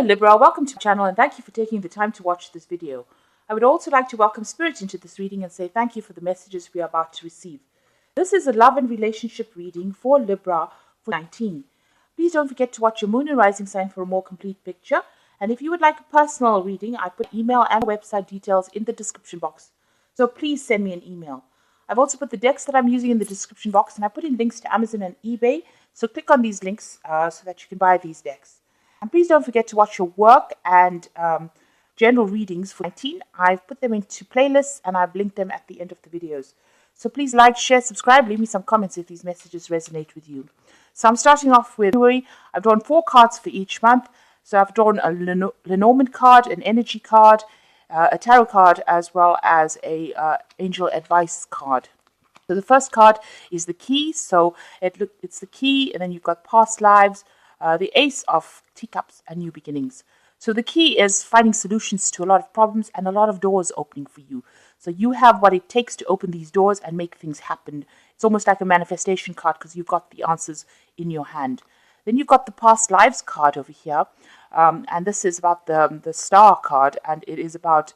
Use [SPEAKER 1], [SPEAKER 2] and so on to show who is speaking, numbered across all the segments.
[SPEAKER 1] Hello Libra, welcome to my channel and thank you for taking the time to watch this video. I would also like to welcome Spirit into this reading and say thank you for the messages we are about to receive. This is a love and relationship reading for Libra for 19. Please don't forget to watch your moon and rising sign for a more complete picture. And if you would like a personal reading, I put email and website details in the description box. So please send me an email. I've also put the decks that I'm using in the description box and I put in links to Amazon and eBay. So click on these links so that you can buy these decks. And please don't forget to watch your work and general readings for 19. I've put them into playlists and I've linked them at the end of the videos. So please like, share, subscribe, leave me some comments if these messages resonate with you. So I'm starting off with February. I've drawn 4 cards for each month. So I've drawn a Lenormand card, an energy card, a tarot card, as well as a angel advice card. So the first card is the key. So it's the key, and then you've got past lives, the Ace of Teacups, and new beginnings. So the key is finding solutions to a lot of problems and a lot of doors opening for you. So you have what it takes to open these doors and make things happen. It's almost like a manifestation card because you've got the answers in your hand. Then you've got the past lives card over here. And this is about the star card, and it is about,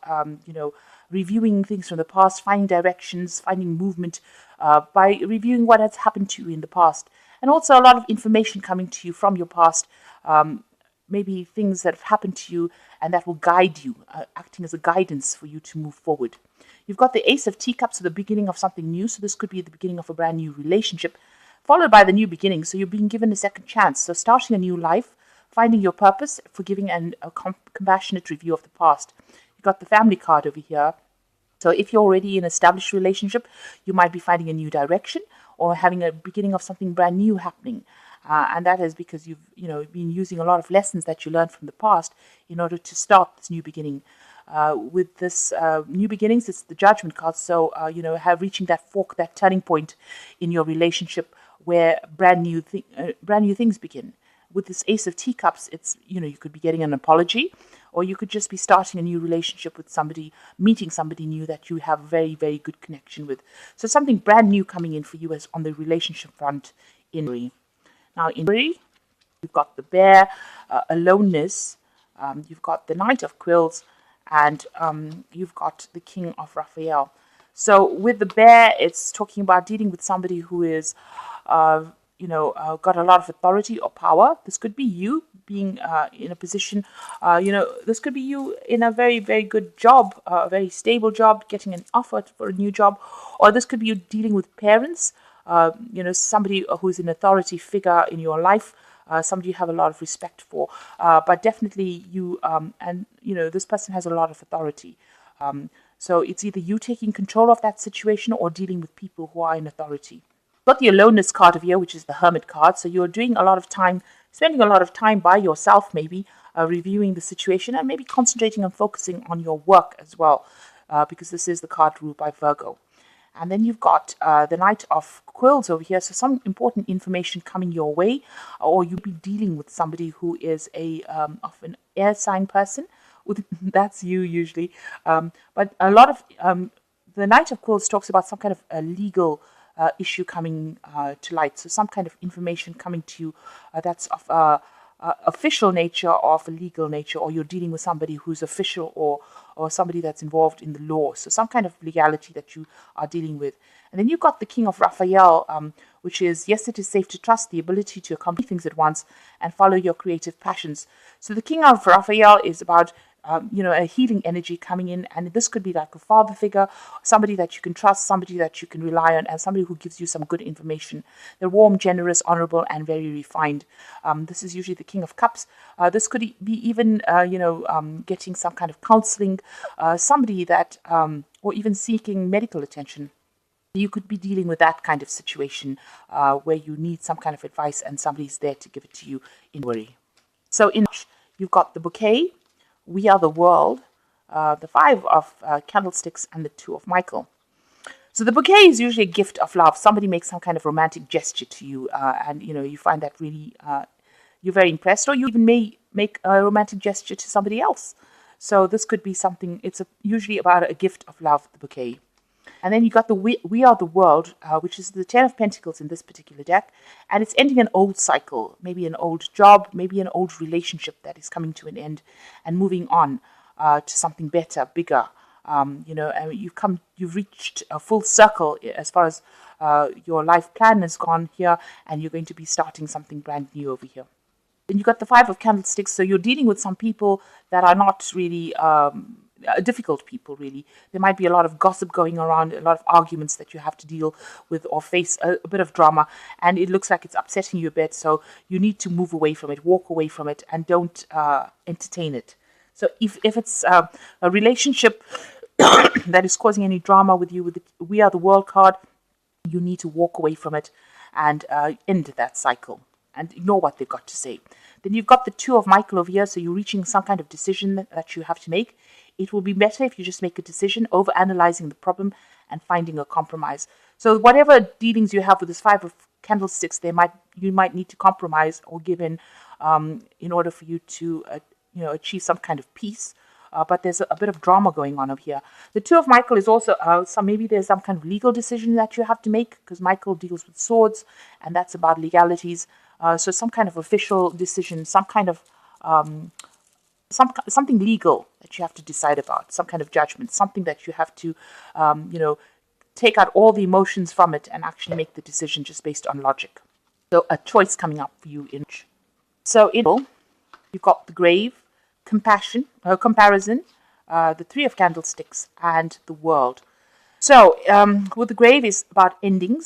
[SPEAKER 1] reviewing things from the past, finding directions, finding movement by reviewing what has happened to you in the past. And also a lot of information coming to you from your past, maybe things that have happened to you and that will guide you, acting as a guidance for you to move forward. You've got the Ace of Teacups, so the beginning of something new. So this could be the beginning of a brand new relationship, followed by the new beginning. So you're being given a second chance. So starting a new life, finding your purpose, forgiving, and a compassionate review of the past. You've got the family card over here. So if you're already in an established relationship, you might be finding a new direction or having a beginning of something brand new happening. And that is because you've been using a lot of lessons that you learned from the past in order to start this new beginning. With this new beginnings, it's the Judgment card. So, reaching that fork, that turning point in your relationship where brand new things begin. With this Ace of Teacups, it's, you could be getting an apology, or you could just be starting a new relationship with somebody, meeting somebody new that you have a very, very good connection with. So something brand new coming in for you as on the relationship front in February. Now in February, you've got the Bear, aloneness, you've got the Knight of Quills, and you've got the King of Raphael. So with the Bear, it's talking about dealing with somebody who is got a lot of authority or power. This could be you being in a position, this could be you in a very, very good job, a very stable job, getting an offer for a new job, or this could be you dealing with parents, somebody who's an authority figure in your life, somebody you have a lot of respect for, but definitely you, this person has a lot of authority. So it's either you taking control of that situation or dealing with people who are in authority. Got the aloneness card over here, which is the Hermit card. So you're doing a lot of time, spending a lot of time by yourself, maybe reviewing the situation and maybe concentrating and focusing on your work as well, because this is the card ruled by Virgo. And then you've got the Knight of Quills over here. So some important information coming your way, or you'll be dealing with somebody who is of an air sign person. That's you usually. But a lot of the Knight of Quills talks about some kind of a legal issue coming to light. So some kind of information coming to you that's of official nature or of a legal nature, or you're dealing with somebody who's official or somebody that's involved in the law. So some kind of legality that you are dealing with. And then you've got the King of Raphael, which is, yes, it is safe to trust, the ability to accomplish things at once and follow your creative passions. So the King of Raphael is about a healing energy coming in, and this could be like a father figure, somebody that you can trust, somebody that you can rely on, and somebody who gives you some good information. They're warm, generous, honorable, and very refined. This is usually the King of Cups. This could be even, getting some kind of counseling, somebody that, or even seeking medical attention. You could be dealing with that kind of situation where you need some kind of advice and somebody's there to give it to you in worry. So in March, you've got the Bouquet, We Are the World, the 5 of Candlesticks, and the 2 of Michael. So the bouquet is usually a gift of love. Somebody makes some kind of romantic gesture to you, and you find that really you're very impressed, or you even may make a romantic gesture to somebody else. So this could be something. It's usually about a gift of love, the bouquet. And then you got the We Are the World, which is the Ten of Pentacles in this particular deck. And it's ending an old cycle, maybe an old job, maybe an old relationship that is coming to an end and moving on to something better, bigger. You've reached a full circle as far as your life plan has gone here, and you're going to be starting something brand new over here. Then you've got the Five of Candlesticks, so you're dealing with some people that are not really difficult people, really. There might be a lot of gossip going around, a lot of arguments that you have to deal with or face, a bit of drama, and it looks like it's upsetting you a bit, so you need to move away from it, walk away from it, and don't entertain it. So if it's a relationship that is causing any drama with you, with the We Are the World card, you need to walk away from it and end that cycle and ignore what they've got to say. Then you've got the Two of Michael over here, so you're reaching some kind of decision that you have to make. It will be better if you just make a decision, over analyzing the problem and finding a compromise. So whatever dealings you have with this Five of Candlesticks, you might need to compromise or give in order for you to achieve some kind of peace. But there's a bit of drama going on over here. The Two of Michael is also maybe there's some kind of legal decision that you have to make, because Michael deals with swords, and that's about legalities. So some kind of official decision, some kind of something legal that you have to decide about, some kind of judgment, something that you have to take out all the emotions from it and actually make the decision just based on logic. So a choice coming up for you in. So you've got the Grave, comparison, the Three of Candlesticks, and the World. So with the Grave is about ending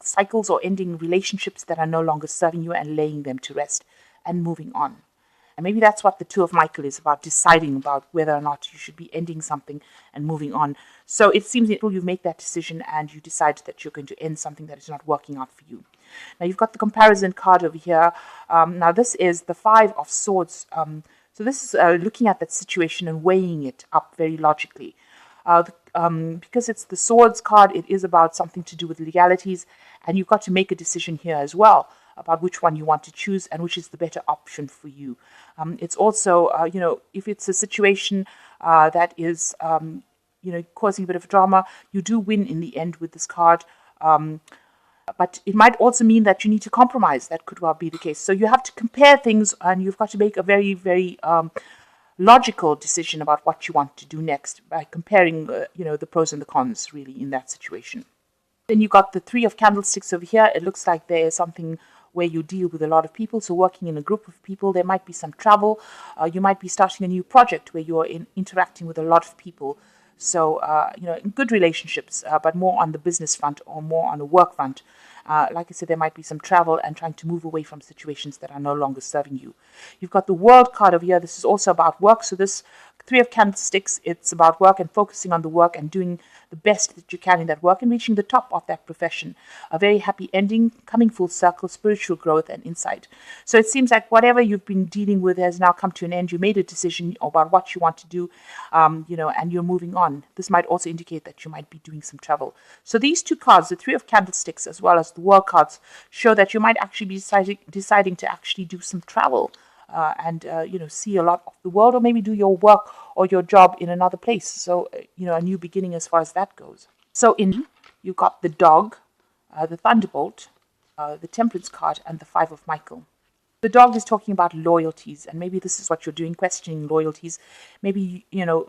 [SPEAKER 1] cycles or ending relationships that are no longer serving you and laying them to rest and moving on. And maybe that's what the Two of Michael is about, deciding about whether or not you should be ending something and moving on. So it seems that you make that decision and you decide that you're going to end something that is not working out for you. Now you've got the Comparison card over here. Now this is the Five of Swords. So this is looking at that situation and weighing it up very logically. Because it's the Swords card, it is about something to do with legalities, and you've got to make a decision here as well about which one you want to choose and which is the better option for you. It's also, if it's a situation that is, causing a bit of drama, you do win in the end with this card. But it might also mean that you need to compromise. That could well be the case. So you have to compare things, and you've got to make a very, very logical decision about what you want to do next by comparing, the pros and the cons, really, in that situation. Then you got the Three of Candlesticks over here. It looks like there is something where you deal with a lot of people. So working in a group of people, there might be some travel. You might be starting a new project where you're interacting with a lot of people. So, in good relationships, but more on the business front or more on the work front. Like I said, there might be some travel and trying to move away from situations that are no longer serving you. You've got the World card over here. This is also about work. So this Three of Candlesticks, it's about work and focusing on the work and doing the best that you can in that work and reaching the top of that profession. A very happy ending, coming full circle, spiritual growth and insight. So it seems like whatever you've been dealing with has now come to an end. You made a decision about what you want to do, and you're moving on. This might also indicate that you might be doing some travel. So these two cards, the Three of Candlesticks as well as the World cards, show that you might actually be deciding to actually do some travel. And see a lot of the world, or maybe do your work or your job in another place. So, a new beginning as far as that goes. So you've got the Dog, the Thunderbolt, the Temperance card, and the Five of Michael. The Dog is talking about loyalties, and maybe this is what you're doing, questioning loyalties. Maybe, you're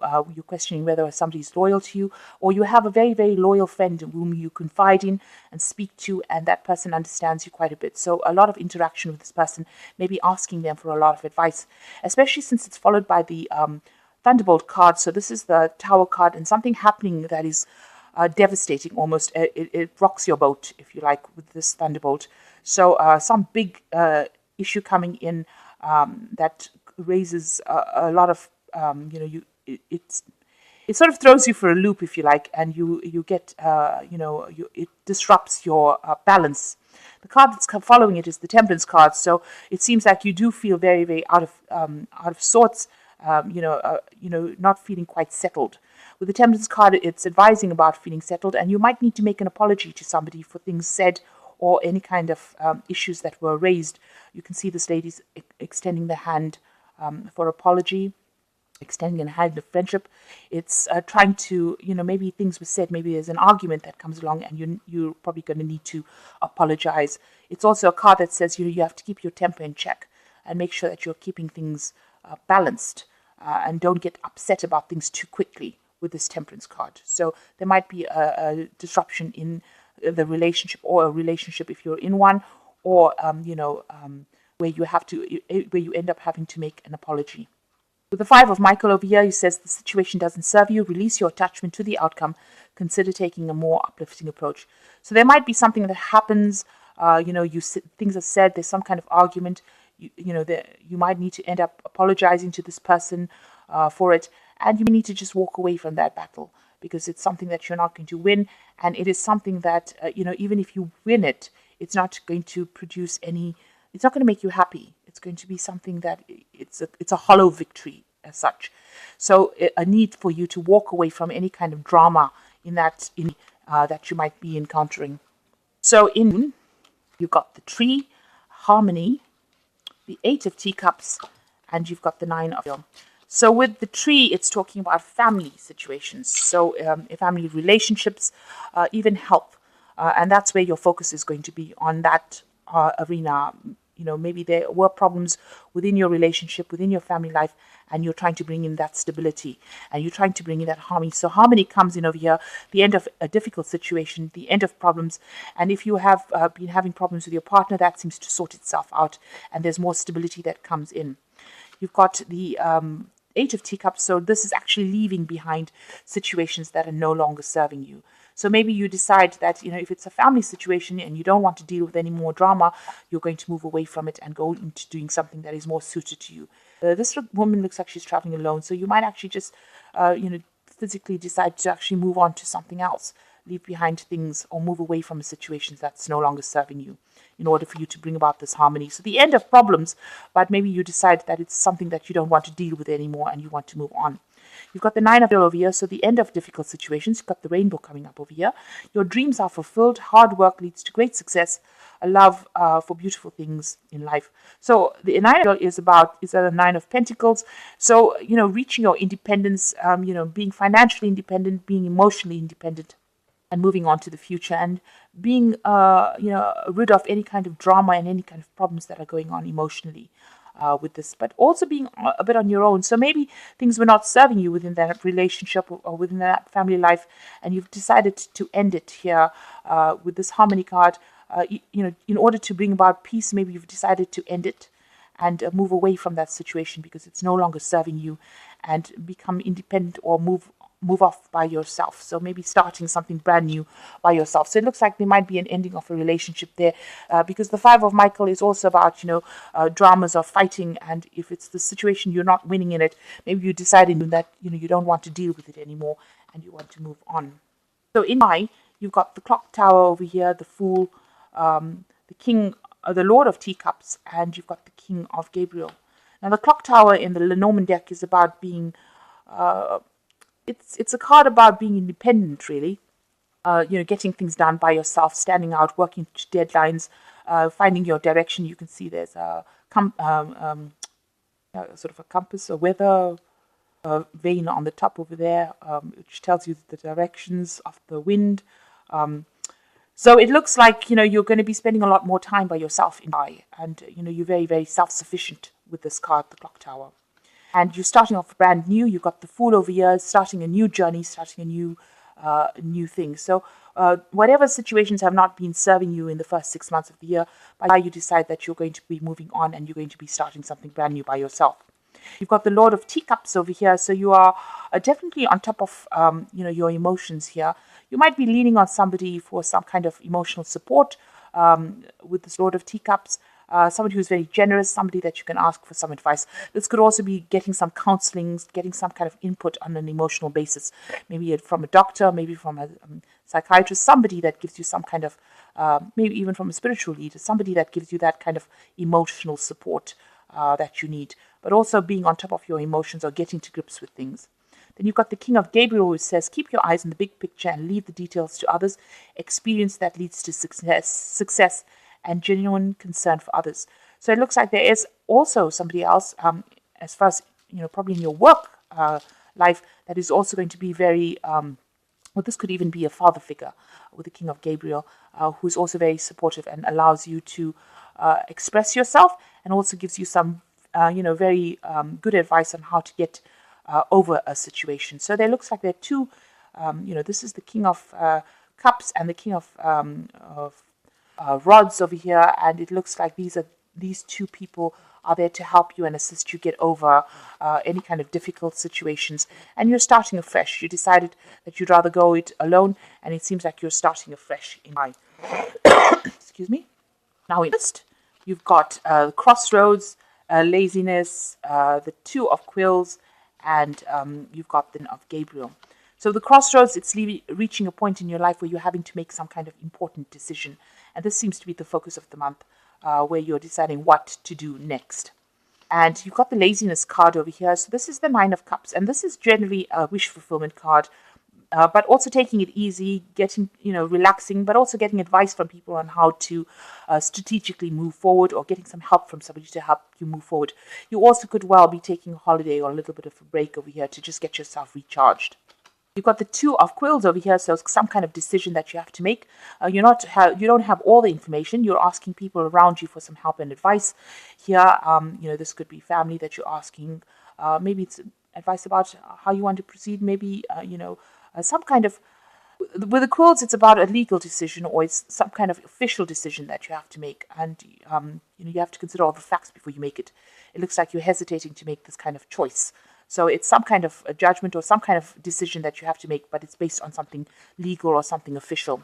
[SPEAKER 1] questioning whether somebody's loyal to you, or you have a very, very loyal friend whom you confide in and speak to, and that person understands you quite a bit. So a lot of interaction with this person, maybe asking them for a lot of advice, especially since it's followed by the Thunderbolt card. So this is the Tower card, and something happening that is devastating almost. It rocks your boat, if you like, with this Thunderbolt. So some big issue coming in that raises a lot of it sort of throws you for a loop, if you like, and you get it disrupts your balance. The card that's following it is the Temperance card, so it seems like you do feel very, very out of sorts, not feeling quite settled. With the Temperance card, it's advising about feeling settled, and you might need to make an apology to somebody for things said or any kind of issues that were raised. You can see this lady's extending the hand for apology. extending a hand of friendship. It's trying to, maybe things were said, maybe there's an argument that comes along, and you're probably going to need to apologize. It's also a card that says you have to keep your temper in check and make sure that you're keeping things balanced, and don't get upset about things too quickly with this Temperance card. So there might be a disruption in the relationship, or a relationship if you're in one, or where you end up having to make an apology. With the Five of Michael over here, he says the situation doesn't serve you. Release your attachment to the outcome. Consider taking a more uplifting approach. So there might be something that happens. Things are said. There's some kind of argument. You might need to end up apologizing to this person for it, and you need to just walk away from that battle, because it's something that you're not going to win, and it is something that even if you win it, it's not going to produce any. It's not going to make you happy. It's going to be something that it's a hollow victory as such. So a need for you to walk away from any kind of drama that you might be encountering. So you've got the Tree, Harmony, the Eight of Teacups, and you've got the Nine of. So with the Tree, it's talking about family situations. So family relationships, even health, and that's where your focus is going to be, on that arena. Maybe there were problems within your relationship, within your family life, and you're trying to bring in that stability, and you're trying to bring in that harmony. So harmony comes in over here, the end of a difficult situation, the end of problems. And if you have been having problems with your partner, that seems to sort itself out, and there's more stability that comes in. You've got the Eight of Teacups, so this is actually leaving behind situations that are no longer serving you. So maybe you decide that, if it's a family situation and you don't want to deal with any more drama, you're going to move away from it and go into doing something that is more suited to you. This woman looks like she's traveling alone, so you might actually just, physically decide to actually move on to something else, leave behind things, or move away from a situation that's no longer serving you, in order for you to bring about this harmony. So the end of problems, but maybe you decide that it's something that you don't want to deal with anymore and you want to move on. You've got the Nine of over here, so the end of difficult situations. You've got the Rainbow coming up over here. Your dreams are fulfilled. Hard work leads to great success. A love for beautiful things in life. So the Nine of is the Nine of Pentacles. So, reaching your independence, being financially independent, being emotionally independent, and moving on to the future, and being, rid of any kind of drama and any kind of problems that are going on emotionally with this, but also being a bit on your own. So maybe things were not serving you within that relationship or within that family life, and you've decided to end it here with this Harmony card. In order to bring about peace, maybe you've decided to end it and move away from that situation because it's no longer serving you, and become independent, or move off by yourself. So maybe starting something brand new by yourself. So it looks like there might be an ending of a relationship there, because the Five of Michael is also about, dramas or fighting. And if it's the situation you're not winning in it, maybe you decided that, you don't want to deal with it anymore and you want to move on. So in my, you've got the Clock Tower over here, the Fool, the King, the Lord of Teacups, and you've got the King of Gabriel. Now the Clock Tower in the Lenormand deck is about being it's a card about being independent, really. Getting things done by yourself, standing out, working to deadlines, finding your direction. You can see there's a sort of a compass, a weather vane on the top over there, which tells you the directions of the wind. So it looks like, you're going to be spending a lot more time by yourself and you're very, very self-sufficient with this card, the Clock Tower. And you're starting off brand new. You've got the Fool over here, starting a new journey, starting a new thing. So whatever situations have not been serving you in the first 6 months of the year, by now you decide that you're going to be moving on and you're going to be starting something brand new by yourself. You've got the Lord of Teacups over here, so you are definitely on top of your emotions here. You might be leaning on somebody for some kind of emotional support with this Lord of Teacups. Somebody who's very generous, somebody that you can ask for some advice. This could also be getting some counseling, getting some kind of input on an emotional basis, maybe from a doctor, maybe from a psychiatrist, somebody that gives you some kind of, maybe even from a spiritual leader, somebody that gives you that kind of emotional support that you need, but also being on top of your emotions or getting to grips with things. Then you've got the King of Gabriel, who says, keep your eyes on the big picture and leave the details to others. Experience that leads to success and genuine concern for others. So it looks like there is also somebody else, as far as, probably in your work life that is also going to be very, well, this could even be a father figure with the King of Gabriel, who's also very supportive and allows you to express yourself, and also gives you some, very good advice on how to get over a situation. So there looks like there are two, this is the King of Cups and the King of rods over here, and it looks like these two people are there to help you and assist you get over any kind of difficult situations. And you're starting afresh. You decided that you'd rather go it alone, and it seems like you're starting afresh in life. Excuse me. Now in list, you've got crossroads, laziness, the Two of Quills, and you've got the of Gabriel. So the crossroads, it's reaching a point in your life where you're having to make some kind of important decision. And this seems to be the focus of the month, where you're deciding what to do next. And you've got the laziness card over here. So this is the Nine of Cups. And this is generally a wish fulfillment card, but also taking it easy, getting, relaxing, but also getting advice from people on how to strategically move forward, or getting some help from somebody to help you move forward. You also could well be taking a holiday or a little bit of a break over here to just get yourself recharged. You've got the Two of Quills over here, so some kind of decision that you have to make. You don't have all the information. You're asking people around you for some help and advice. Here, this could be family that you're asking. Maybe it's advice about how you want to proceed. Maybe, some kind of... With the quills, it's about a legal decision, or it's some kind of official decision that you have to make. And, you have to consider all the facts before you make it. It looks like you're hesitating to make this kind of choice. So it's some kind of a judgment or some kind of decision that you have to make, but it's based on something legal or something official.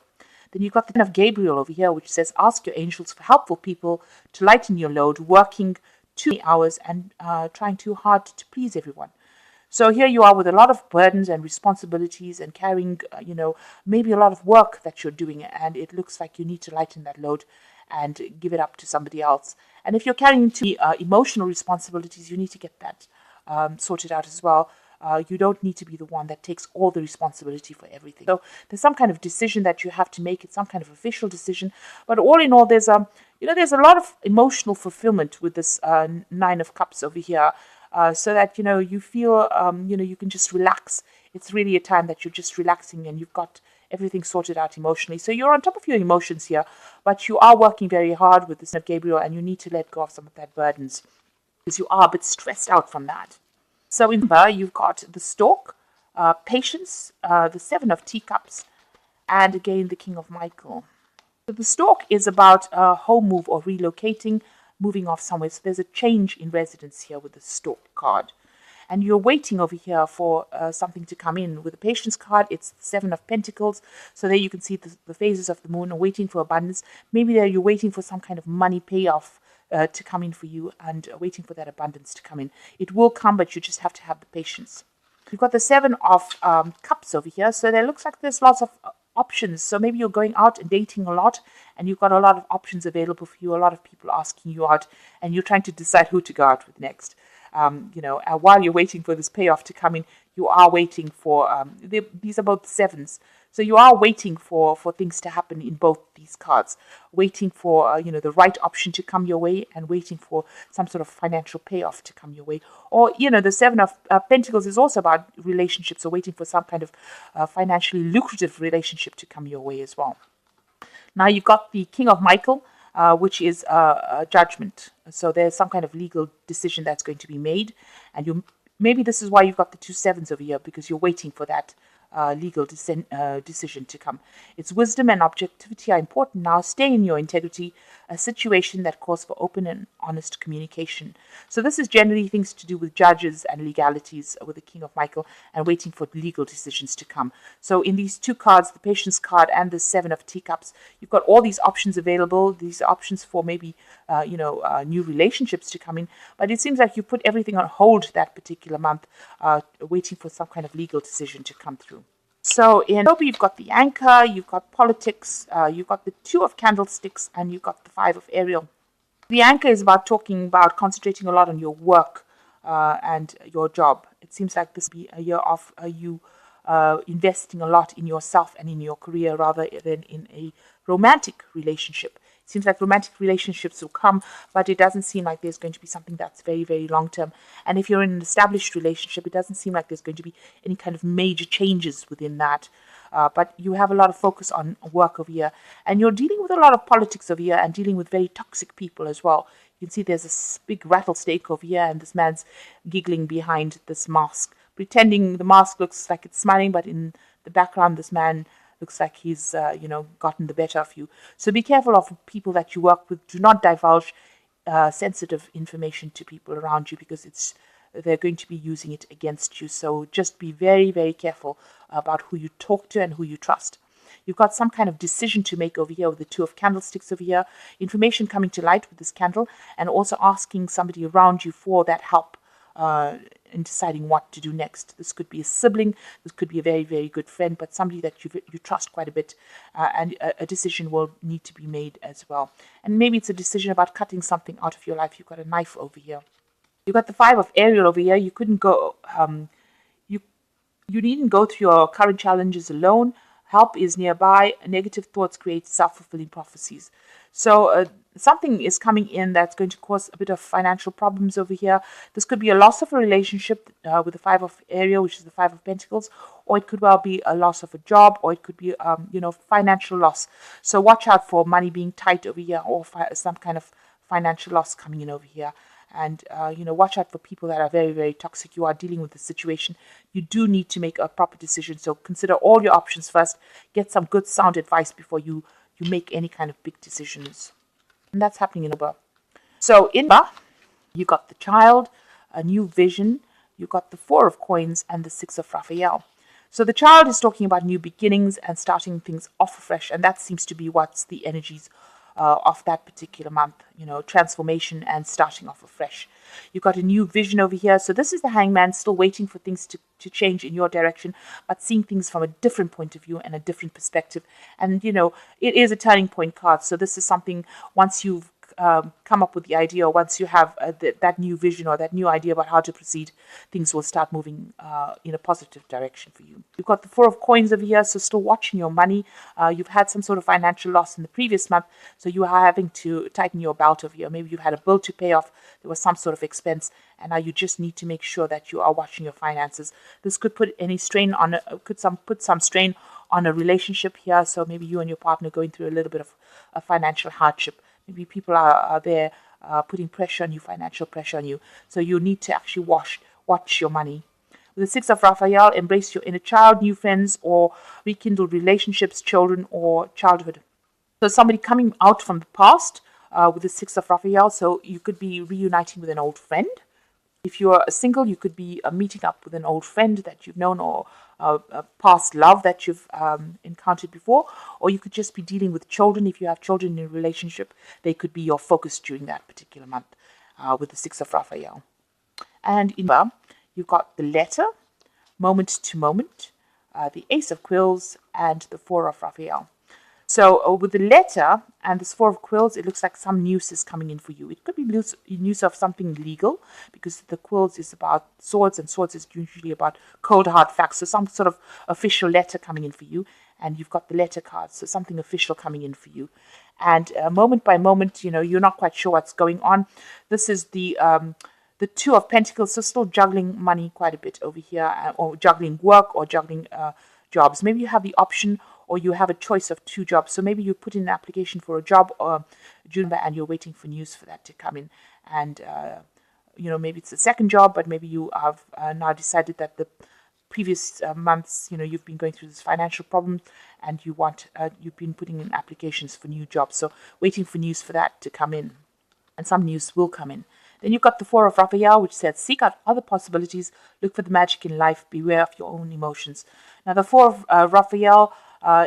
[SPEAKER 1] Then you've got the Ten of Gabriel over here, which says, ask your angels for helpful people to lighten your load, working too many hours and trying too hard to please everyone. So here you are with a lot of burdens and responsibilities and carrying, maybe a lot of work that you're doing, and it looks like you need to lighten that load and give it up to somebody else. And if you're carrying too emotional responsibilities, you need to get that sorted out as well. You don't need to be the one that takes all the responsibility for everything. So there's some kind of decision that you have to make. It's some kind of official decision. But all in all, there's a lot of emotional fulfillment with this Nine of Cups over here. So that, you feel, you can just relax. It's really a time that you're just relaxing and you've got everything sorted out emotionally. So you're on top of your emotions here, but you are working very hard with this Ten of Gabriel, and you need to let go of some of that burdens, because you are a bit stressed out from that. So in Libra, you've got the Stork, Patience, the Seven of Teacups, and again the King of Michael. So the Stork is about a home move or relocating, moving off somewhere. So there's a change in residence here with the Stork card. And you're waiting over here for something to come in. With the Patience card, it's the Seven of Pentacles. So there you can see the phases of the moon, waiting for abundance. Maybe there you're waiting for some kind of money payoff to come in for you, and waiting for that abundance to come in. It will come, but you just have to have the patience. You've got the Seven of Cups over here. So there looks like there's lots of options. So maybe you're going out and dating a lot, and you've got a lot of options available for you, a lot of people asking you out, and you're trying to decide who to go out with next. While you're waiting for this payoff to come in, you are waiting for, these are both sevens. So you are waiting for things to happen in both these cards, waiting for, the right option to come your way, and waiting for some sort of financial payoff to come your way. Or, the Seven of Pentacles is also about relationships, so waiting for some kind of financially lucrative relationship to come your way as well. Now you've got the King of Michael, which is a judgment. So there's some kind of legal decision that's going to be made. And maybe this is why you've got the two sevens over here, because you're waiting for that legal decision to come. Its wisdom and objectivity are important now. Stay in your integrity, a situation that calls for open and honest communication. So this is generally things to do with judges and legalities with the King of Michael, and waiting for legal decisions to come. So in these two cards, the Patience card and the Seven of Teacups, you've got all these options available, these options for maybe new relationships to come in. But it seems like you put everything on hold that particular month, waiting for some kind of legal decision to come through. So in October, you've got the Anchor, you've got Politics, you've got the Two of Candlesticks, and you've got the Five of Ariel. The Anchor is about talking about concentrating a lot on your work and your job. It seems like this will be a year of you investing a lot in yourself and in your career, rather than in a romantic relationship. It seems like romantic relationships will come, but it doesn't seem like there's going to be something that's very, very long term. And if you're in an established relationship, it doesn't seem like there's going to be any kind of major changes within that. But you have a lot of focus on work over here, and you're dealing with a lot of politics over here and dealing with very toxic people as well. You can see there's this big rattlesnake over here, and this man's giggling behind this mask, pretending the mask looks like it's smiling, but in the background, this man looks like he's, gotten the better of you. So be careful of people that you work with. Do not divulge sensitive information to people around you, because they're going to be using it against you. So just be very, very careful about who you talk to and who you trust. You've got some kind of decision to make over here with the Two of Candlesticks over here. Information coming to light with this candle, and also asking somebody around you for that help in deciding what to do next. This could be a sibling, this could be a very, very good friend, but somebody that you trust quite a bit, and a decision will need to be made as well. And maybe it's a decision about cutting something out of your life. You've got a knife over here. You've got the Five of Ariel over here. You couldn't go, you needn't go through your current challenges alone. Help is nearby. Negative thoughts create self-fulfilling prophecies. So something is coming in that's going to cause a bit of financial problems over here. This could be a loss of a relationship with the Five of Ariel, which is the Five of Pentacles, or it could well be a loss of a job, or it could be, financial loss. So watch out for money being tight over here, or some kind of financial loss coming in over here. And, watch out for people that are very, very toxic. You are dealing with the situation. You do need to make a proper decision. So consider all your options first. Get some good, sound advice before you make any kind of big decisions. And that's happening in Libra. So in Libra, you got the Child, a new vision. You got the Four of Coins and the Six of Raphael. So the Child is talking about new beginnings and starting things off afresh. And that seems to be what's the energies of that particular month, transformation and starting off afresh. You've got a new vision over here. So this is the Hangman, still waiting for things to change in your direction, but seeing things from a different point of view and a different perspective. And, it is a turning point card. So this is something, once you've come up with the idea, or once you have that new vision or that new idea about how to proceed, things will start moving in a positive direction for you. You've got the Four of Coins over here, so still watching your money. You've had some sort of financial loss in the previous month, so you are having to tighten your belt over here. Maybe you've had a bill to pay off, there was some sort of expense, and now you just need to make sure that you are watching your finances. This could put any strain on put some strain on a relationship here. So maybe you and your partner going through a little bit of a financial hardship. Maybe people are there putting pressure on you, financial pressure on you. So you need to actually watch your money. With the Six of Raphael, embrace your inner child, new friends, or rekindle relationships, children, or childhood. So somebody coming out from the past with the Six of Raphael. So you could be reuniting with an old friend. If you're single, you could be meeting up with an old friend that you've known, or a past love that you've encountered before, or you could just be dealing with children. If you have children in a relationship, they could be your focus during that particular month with the Six of Raphael. And in Libra, you've got the Letter, moment to moment, the Ace of Quills, and the Four of Raphael. So with the Letter and this Four of Quills, it looks like some news is coming in for you. It could be news of something legal, because the Quills is about swords, and swords is usually about cold, hard facts. So some sort of official letter coming in for you. And you've got the Letter card, so something official coming in for you. And moment by moment, you're not quite sure what's going on. This is the Two of Pentacles, so still juggling money quite a bit over here, or juggling work, or juggling jobs. Maybe you have the option, or you have a choice of two jobs. So maybe you put in an application for a job and you're waiting for news for that to come in. And, maybe it's a second job, but maybe you have now decided that the previous months, you've been going through this financial problem, and you've been putting in applications for new jobs. So waiting for news for that to come in. And some news will come in. Then you've got the Four of Raphael, which says, seek out other possibilities, look for the magic in life, beware of your own emotions. Now, the Four of Raphael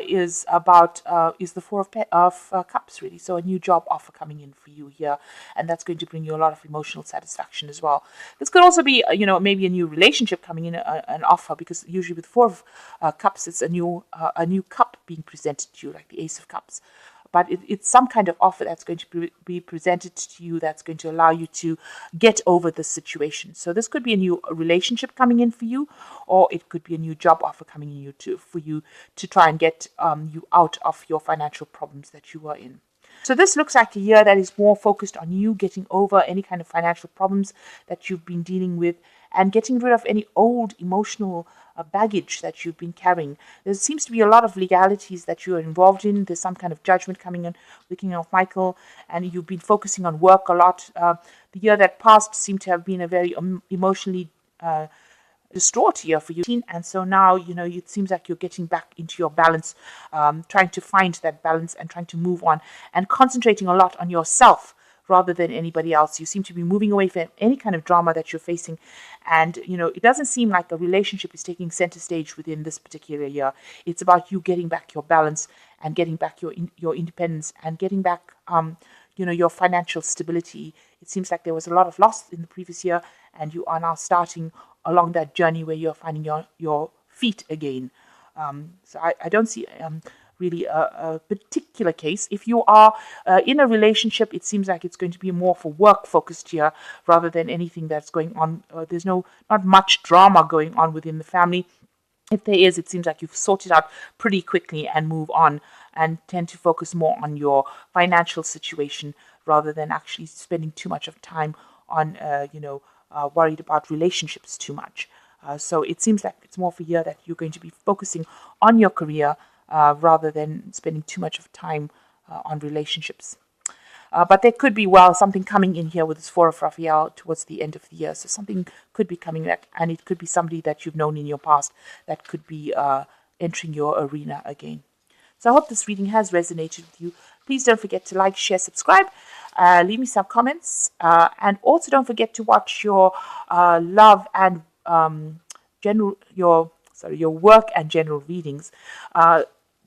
[SPEAKER 1] is the Four of Cups, really. So a new job offer coming in for you here, and that's going to bring you a lot of emotional satisfaction as well. This could also be, maybe a new relationship coming in, an offer, because usually with Four of Cups, it's a new cup being presented to you, like the Ace of Cups. But it's some kind of offer that's going to be presented to you that's going to allow you to get over the situation. So this could be a new relationship coming in for you, or it could be a new job offer coming in for you to try and get you out of your financial problems that you are in. So this looks like a year that is more focused on you getting over any kind of financial problems that you've been dealing with and getting rid of any old emotional baggage that you've been carrying. There seems to be a lot of legalities that you are involved in. There's some kind of judgment coming in with King of Michael, and you've been focusing on work a lot. The year that passed seemed to have been a very emotionally distraught year for you. And so now, it seems like you're getting back into your balance, trying to find that balance and trying to move on and concentrating a lot on yourself rather than anybody else. You seem to be moving away from any kind of drama that you're facing. And, it doesn't seem like a relationship is taking center stage within this particular year. It's about you getting back your balance and getting back your independence and getting back, your financial stability. It seems like there was a lot of loss in the previous year, and you are now starting along that journey where you're finding your feet again. So I don't see really a particular case. If you are in a relationship, it seems like it's going to be more for work focused here rather than anything that's going on. There's not much drama going on within the family. If there is, it seems like you've sorted out pretty quickly and move on and tend to focus more on your financial situation rather than actually spending too much of time on, worried about relationships too much. So it seems like it's more for a year that you're going to be focusing on your career rather than spending too much of time on relationships. But there could be, something coming in here with this Four of Raphael towards the end of the year. So something could be coming back, and it could be somebody that you've known in your past that could be entering your arena again. So I hope this reading has resonated with you. Please don't forget to like, share, subscribe. Leave me some comments. And also don't forget to watch your love and your work and general readings.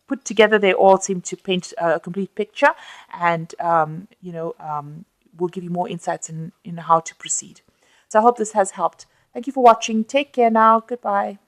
[SPEAKER 1] Put together, they all seem to paint a complete picture and, will give you more insights in how to proceed. So I hope this has helped. Thank you for watching. Take care now. Goodbye.